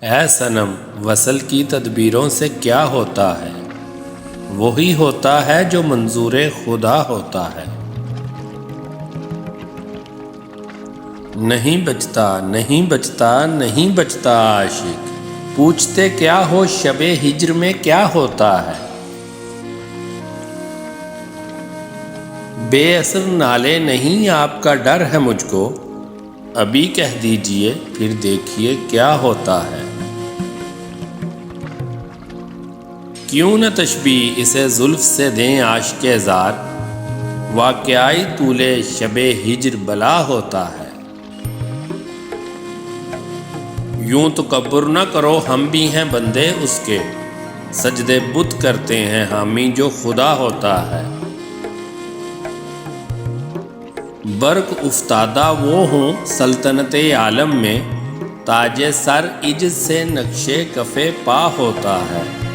اے صنم، وصل کی تدبیروں سے کیا ہوتا ہے؟ وہی ہوتا ہے جو منظور خدا ہوتا ہے۔ نہیں بچتا، نہیں بچتا، نہیں بچتا عاشق، پوچھتے کیا ہو شب ہجر میں کیا ہوتا ہے؟ بے اثر نالے نہیں آپ کا ڈر ہے مجھ کو، ابھی کہہ دیجئے پھر دیکھیے کیا ہوتا ہے۔ کیوں نہ تشبیہ اسے زلف سے دیں عاشق زار، واقعہ طول شب ہجر بلا ہوتا ہے۔ یوں تکبر نہ کرو، ہم بھی ہیں بندے اس کے، سجدے بت کرتے ہیں حامی جو خدا ہوتا ہے۔ برق افتادہ وہ ہوں سلطنت عالم میں، تاج سر عجز سے نقش کف پا ہوتا ہے۔